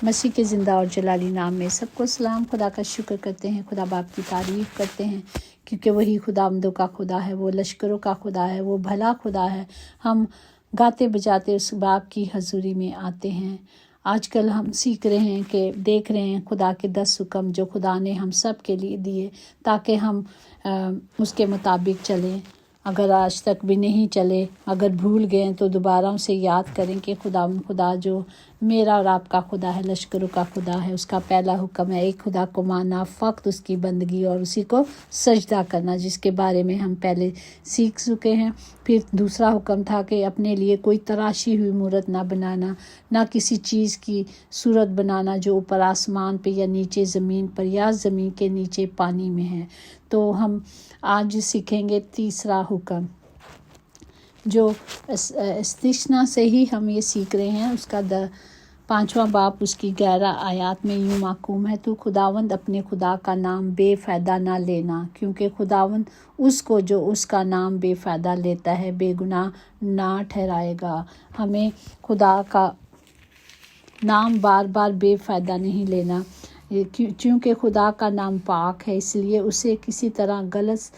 مسیح کے زندہ اور جلالی نام میں سب کو سلام۔ خدا کا شکر کرتے ہیں، خدا باپ کی تعریف کرتے ہیں، کیونکہ وہی خداوندوں کا خدا ہے، وہ لشکروں کا خدا ہے، وہ بھلا خدا ہے۔ ہم گاتے بجاتے اس باپ کی حضوری میں آتے ہیں۔ آج کل ہم سیکھ رہے ہیں کہ دیکھ رہے ہیں خدا کے 10 حکم جو خدا نے ہم سب کے لیے دیے، تاکہ ہم اس کے مطابق چلیں۔ اگر آج تک بھی نہیں چلے، اگر بھول گئے تو دوبارہ اسے یاد کریں کہ خدا جو میرا اور آپ کا خدا ہے، لشکروں کا خدا ہے، اس کا پہلا حکم ہے ایک خدا کو ماننا، فقط اس کی بندگی اور اسی کو سجدہ کرنا، جس کے بارے میں ہم پہلے سیکھ چکے ہیں۔ پھر دوسرا حکم تھا کہ اپنے لیے کوئی تراشی ہوئی مورت نہ بنانا، نہ کسی چیز کی صورت بنانا جو اوپر آسمان پہ یا نیچے زمین پر یا زمین کے نیچے پانی میں ہے۔ تو ہم آج سیکھیں گے تیسرا حکم، جو استثنا سے ہی ہم یہ سیکھ رہے ہیں۔ اس کا 5واں باب اس کی 11 آیات میں یوں محکوم ہے: تو خداوند اپنے خدا کا نام بے فائدہ نہ لینا، کیونکہ خداوند اس کو جو اس کا نام بے فائدہ لیتا ہے بے گناہ نہ ٹھہرائے گا۔ ہمیں خدا کا نام بار بار بے فائدہ نہیں لینا، چونکہ خدا کا نام پاک ہے، اس لیے اسے کسی طرح غلط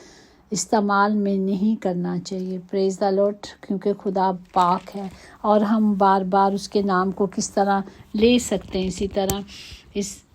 استعمال میں نہیں کرنا چاہیے۔ پریز دا لارڈ۔ کیونکہ خدا پاک ہے اور ہم بار بار اس کے نام کو کس طرح لے سکتے ہیں۔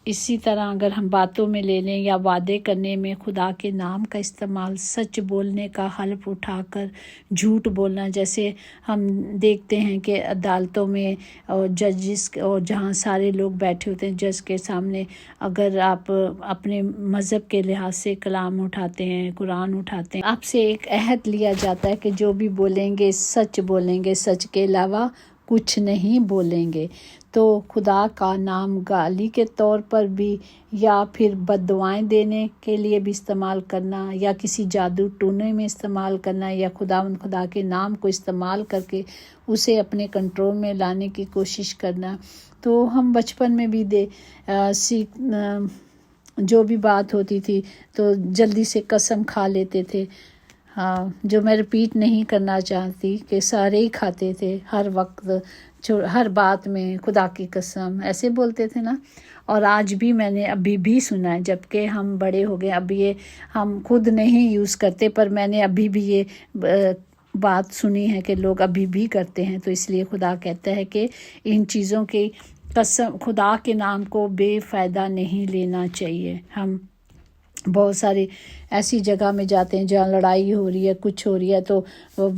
اسی طرح اگر ہم باتوں میں لے لیں یا وعدے کرنے میں خدا کے نام کا استعمال، سچ بولنے کا حلف اٹھا کر جھوٹ بولنا، جیسے ہم دیکھتے ہیں کہ عدالتوں میں اور ججز اور جہاں سارے لوگ بیٹھے ہوتے ہیں جج کے سامنے، اگر آپ اپنے مذہب کے لحاظ سے کلام اٹھاتے ہیں، قرآن اٹھاتے ہیں، آپ سے ایک عہد لیا جاتا ہے کہ جو بھی بولیں گے سچ بولیں گے، سچ کے علاوہ کچھ نہیں بولیں گے۔ تو خدا کا نام گالی کے طور پر بھی یا پھر بد دعائیں دینے کے لیے بھی استعمال کرنا، یا کسی جادو ٹونے میں استعمال کرنا، یا خدا کے نام کو استعمال کر کے اسے اپنے کنٹرول میں لانے کی کوشش کرنا۔ تو ہم بچپن میں بھی جو بھی بات ہوتی تھی تو جلدی سے قسم کھا لیتے تھے، جو میں رپیٹ نہیں کرنا چاہتی، کہ سارے ہی کھاتے تھے ہر وقت، ہر بات میں خدا کی قسم ایسے بولتے تھے نا۔ اور آج بھی میں نے ابھی بھی سنا ہے، جبکہ ہم بڑے ہو گئے، اب یہ ہم خود نہیں یوز کرتے، پر میں نے ابھی بھی یہ بات سنی ہے کہ لوگ ابھی بھی کرتے ہیں۔ تو اس لیے خدا کہتا ہے کہ ان چیزوں کی قسم، خدا کے نام کو بے فائدہ نہیں لینا چاہیے۔ ہم بہت ساری ایسی جگہ میں جاتے ہیں جہاں لڑائی ہو رہی ہے، کچھ ہو رہی ہے، تو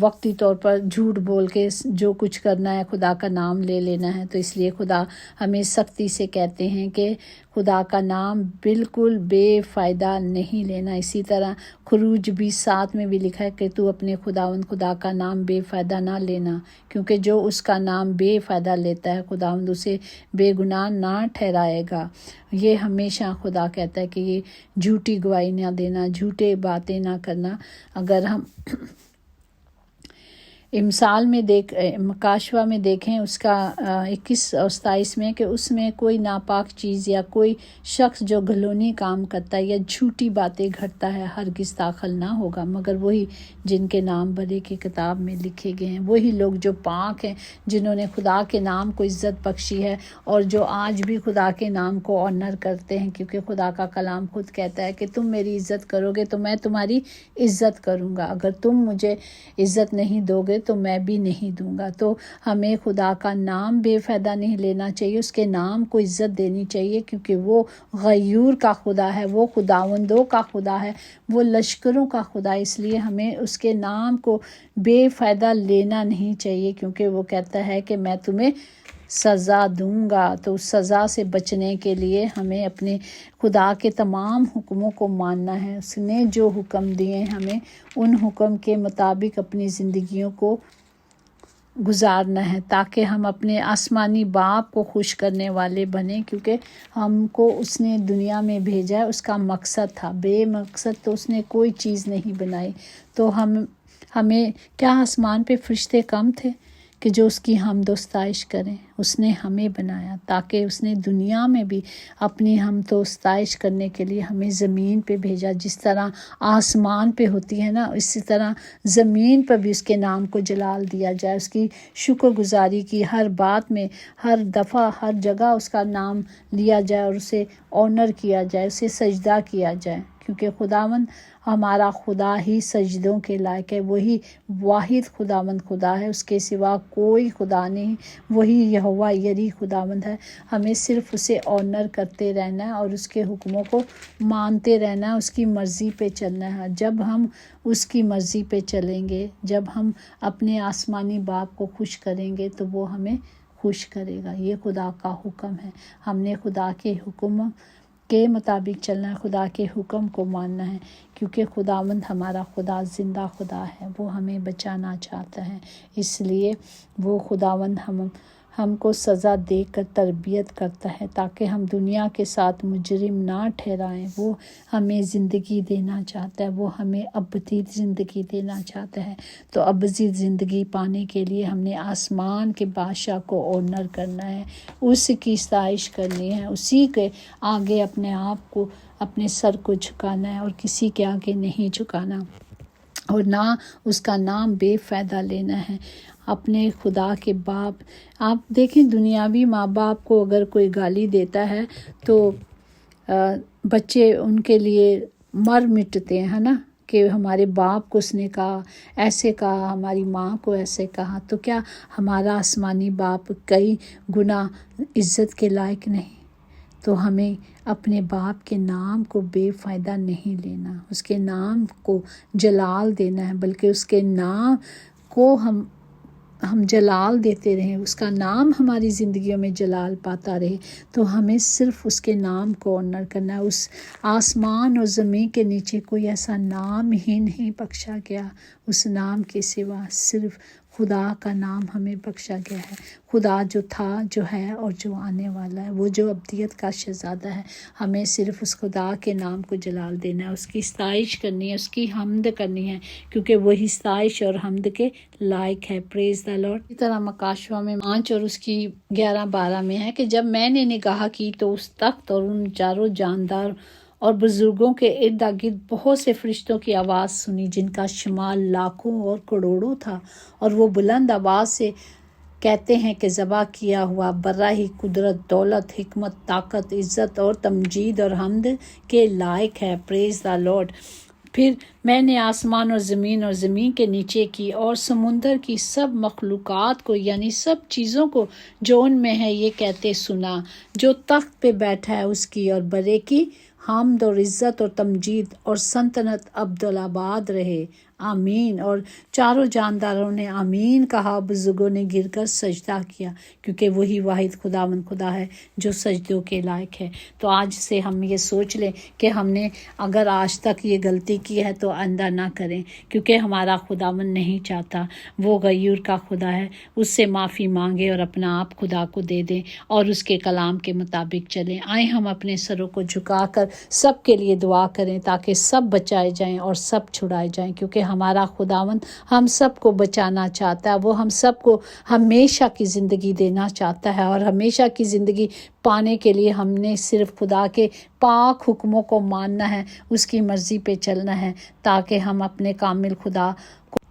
وقتی طور پر جھوٹ بول کے جو کچھ کرنا ہے خدا کا نام لے لینا ہے۔ تو اس لیے خدا ہمیں سختی سے کہتے ہیں کہ خدا کا نام بالکل بے فائدہ نہیں لینا۔ اسی طرح خروج 20:7 میں بھی لکھا ہے کہ تو اپنے خدا کا نام بے فائدہ نہ لینا، کیونکہ جو اس کا نام بے فائدہ لیتا ہے خداوند اسے بے گناہ نہ ٹھہرائے گا۔ یہ ہمیشہ خدا کہتا ہے کہ یہ جھوٹی گواہی نہ دینا، جھوٹے باتیں نہ کرنا۔ اگر ہم مثال میں مکاشوہ میں دیکھیں، اس کا 21 اور 27 میں، کہ اس میں کوئی ناپاک چیز یا کوئی شخص جو گھلونی کام کرتا ہے یا جھوٹی باتیں گھڑتا ہے ہرگز داخل نہ ہوگا، مگر وہی جن کے نام بھلے کی کتاب میں لکھے گئے ہیں، وہی لوگ جو پاک ہیں، جنہوں نے خدا کے نام کو عزت بخشی ہے اور جو آج بھی خدا کے نام کو آنر کرتے ہیں، کیونکہ خدا کا کلام خود کہتا ہے کہ تم میری عزت کرو گے تو میں تمہاری عزت کروں گا، اگر تم مجھے عزت نہیں دو گے تو میں بھی نہیں دوں گا۔ تو ہمیں خدا کا نام بے فائدہ نہیں لینا چاہیے، اس کے نام کو عزت دینی چاہیے، کیونکہ وہ غیور کا خدا ہے، وہ خداوندوں کا خدا ہے، وہ لشکروں کا خدا ہے۔ اس لیے ہمیں اس کے نام کو بے فائدہ لینا نہیں چاہیے، کیونکہ وہ کہتا ہے کہ میں تمہیں سزا دوں گا۔ تو اس سزا سے بچنے کے لیے ہمیں اپنے خدا کے تمام حکموں کو ماننا ہے۔ اس نے جو حکم دیے ہمیں ان حکم کے مطابق اپنی زندگیوں کو گزارنا ہے، تاکہ ہم اپنے آسمانی باپ کو خوش کرنے والے بنیں، کیونکہ ہم کو اس نے دنیا میں بھیجا ہے، اس کا مقصد تھا، بے مقصد تو اس نے کوئی چیز نہیں بنائی۔ تو ہمیں کیا آسمان پہ فرشتے کم تھے؟ کہ جو اس کی حمد و ستائش کریں۔ اس نے ہمیں بنایا تاکہ اس نے دنیا میں بھی اپنی حمد و ستائش کرنے کے لیے ہمیں زمین پہ بھیجا۔ جس طرح آسمان پہ ہوتی ہے نا، اسی طرح زمین پر بھی اس کے نام کو جلال دیا جائے، اس کی شکر گزاری کی ہر بات میں، ہر دفعہ، ہر جگہ اس کا نام لیا جائے اور اسے آنر کیا جائے، اسے سجدہ کیا جائے، کیونکہ خداوند ہمارا خدا ہی سجدوں کے لائق ہے۔ وہی واحد خداوند خدا ہے، اس کے سوا کوئی خدا نہیں، وہی یہوہ یری خداوند ہے۔ ہمیں صرف اسے آنر کرتے رہنا ہے اور اس کے حکموں کو مانتے رہنا ہے، اس کی مرضی پہ چلنا ہے۔ جب ہم اس کی مرضی پہ چلیں گے، جب ہم اپنے آسمانی باپ کو خوش کریں گے تو وہ ہمیں خوش کرے گا۔ یہ خدا کا حکم ہے۔ ہم نے خدا کے حکم کے مطابق چلنا ہے، خدا کے حکم کو ماننا ہے، کیونکہ خداوند ہمارا خدا زندہ خدا ہے، وہ ہمیں بچانا چاہتا ہے۔ اس لیے وہ خداوند ہم کو سزا دے کر تربیت کرتا ہے تاکہ ہم دنیا کے ساتھ مجرم نہ ٹھہرائیں۔ وہ ہمیں زندگی دینا چاہتا ہے، وہ ہمیں ابدی زندگی دینا چاہتا ہے۔ تو ابدی زندگی پانے کے لیے ہم نے آسمان کے بادشاہ کو آنر کرنا ہے، اس کی ستائش کرنی ہے، اسی کے آگے اپنے آپ کو، اپنے سر کو جھکانا ہے اور کسی کے آگے نہیں جھکانا، اور نہ اس کا نام بے فائدہ لینا ہے۔ اپنے خدا کے باپ، آپ دیکھیں دنیاوی ماں باپ کو اگر کوئی گالی دیتا ہے تو بچے ان کے لیے مر مٹتے ہیں نا، کہ ہمارے باپ کو اس نے کہا، ایسے کہا، ہماری ماں کو ایسے کہا، تو کیا ہمارا آسمانی باپ کئی گنا عزت کے لائق نہیں؟ تو ہمیں اپنے باپ کے نام کو بے فائدہ نہیں لینا، اس کے نام کو جلال دینا ہے، بلکہ اس کے نام کو ہم جلال دیتے رہیں، اس کا نام ہماری زندگیوں میں جلال پاتا رہے۔ تو ہمیں صرف اس کے نام کو آنر کرنا ہے۔ اس آسمان اور زمین کے نیچے کوئی ایسا نام ہی نہیں بخشا گیا، اس نام کے سوا صرف خدا کا نام ہمیں بخشا گیا ہے۔ خدا جو تھا، جو ہے اور جو آنے والا ہے، وہ جو ابدیت کا شہزادہ ہے۔ ہمیں صرف اس خدا کے نام کو جلال دینا ہے، اس کی ستائش کرنی ہے، اس کی حمد کرنی ہے، کیونکہ وہی ستائش اور حمد کے لائق ہے۔ پریز دا لارڈ۔ اسی طرح مکاشوہ میں 5 اور اس کی 11-12 میں ہے کہ جب میں نے نگاہ کی تو اس تخت اور ان چاروں جاندار اور بزرگوں کے ارد گرد بہت سے فرشتوں کی آواز سنی، جن کا شمار لاکھوں اور کروڑوں تھا، اور وہ بلند آواز سے کہتے ہیں کہ ذبح کیا ہوا برا ہی قدرت، دولت، حکمت، طاقت، عزت اور تمجید اور حمد کے لائق ہے۔ پریز دا لارڈ۔ پھر میں نے آسمان اور زمین کے نیچے کی اور سمندر کی سب مخلوقات کو، یعنی سب چیزوں کو جو ان میں ہے، یہ کہتے سنا، جو تخت پہ بیٹھا ہے اس کی اور بڑے کی حمد اور عزت اور تمجید اور سلطنت ابدالآباد رہے، آمین۔ اور چاروں جانداروں نے آمین کہا، بزرگوں نے گر کر سجدہ کیا، کیونکہ وہی واحد خداوند خدا ہے جو سجدوں کے لائق ہے۔ تو آج سے ہم یہ سوچ لیں کہ ہم نے اگر آج تک یہ غلطی کی ہے تو آئندہ نہ کریں، کیونکہ ہمارا خداوند نہیں چاہتا، وہ غیور کا خدا ہے۔ اس سے معافی مانگے اور اپنا آپ خدا کو دے دیں اور اس کے کلام کے مطابق چلیں۔ آئیں ہم اپنے سروں کو جھکا کر سب کے لیے دعا کریں تاکہ سب بچائے جائیں اور سب چھڑائے جائیں، کیونکہ ہمارا خداوند ہم سب کو بچانا چاہتا ہے، وہ ہم سب کو ہمیشہ کی زندگی دینا چاہتا ہے، اور ہمیشہ کی زندگی پانے کے لیے ہم نے صرف خدا کے پاک حکموں کو ماننا ہے، اس کی مرضی پہ چلنا ہے، تاکہ ہم اپنے کامل خدا کو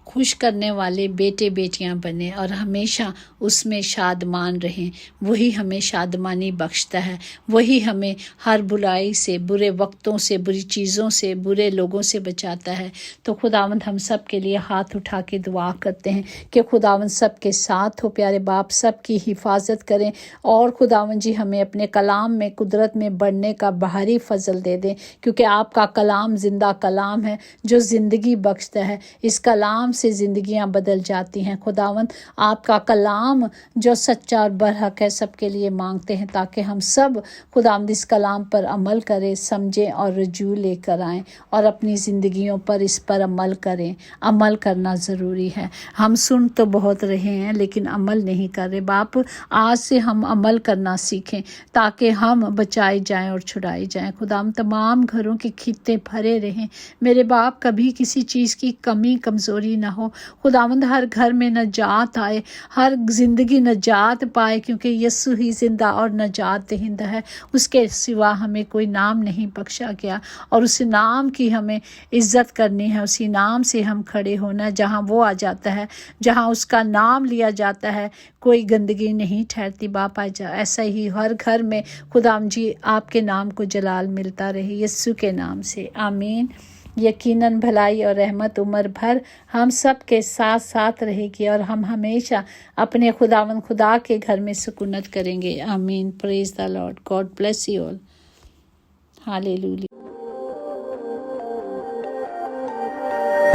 خوش کرنے والے بیٹے بیٹیاں بنیں اور ہمیشہ اس میں شادمان رہیں۔ وہی ہمیں شادمانی بخشتا ہے، وہی ہمیں ہر برائی سے، برے وقتوں سے، بری چیزوں سے، برے لوگوں سے بچاتا ہے۔ تو خداوند ہم سب کے لیے ہاتھ اٹھا کے دعا کرتے ہیں کہ خداوند سب کے ساتھ ہو، پیارے باپ سب کی حفاظت کریں، اور خداوند جی ہمیں اپنے کلام میں، قدرت میں بڑھنے کا بھاری فضل دے دیں، کیونکہ آپ کا کلام زندہ کلام ہے جو زندگی بخشتا ہے۔ اس کلام سے زندگیاں بدل جاتی ہیں۔ خداوند آپ کا کلام جو سچا اور برحق ہے سب کے لیے مانگتے ہیں، تاکہ ہم سب خداوند اس کلام پر عمل کریں، سمجھیں اور رجوع لے کر آئیں اور اپنی زندگیوں پر اس پر عمل کریں۔ عمل کرنا ضروری ہے۔ ہم سن تو بہت رہے ہیں لیکن عمل نہیں کر رہے۔ باپ آج سے ہم عمل کرنا سیکھیں تاکہ ہم بچائے جائیں اور چھڑائے جائیں۔ خداوند تمام گھروں کے خطے بھرے رہیں، میرے باپ کبھی کسی چیز کی کمی کمزوری نہ ہو خداوند، ہر گھر میں نجات آئے، ہر زندگی نجات پائے، کیونکہ یسوع ہی زندہ اور نجات دہندہ ہے، اس کے سوا ہمیں کوئی نام نہیں بخشا گیا، اور اس نام کی ہمیں عزت کرنی ہے، اسی نام سے ہم کھڑے ہونا ہے، جہاں وہ آ جاتا ہے، جہاں اس کا نام لیا جاتا ہے کوئی گندگی نہیں ٹھہرتی باپ۔ ایسا ہی ہر گھر میں خدام جی آپ کے نام کو جلال ملتا رہے، یسوع کے نام سے آمین۔ یقیناً بھلائی اور رحمت عمر بھر ہم سب کے ساتھ ساتھ رہے گی، اور ہم ہمیشہ اپنے خداوند خدا کے گھر میں سکونت کریں گے، آمین۔ Praise the lord, god bless you all, ہالےلویا۔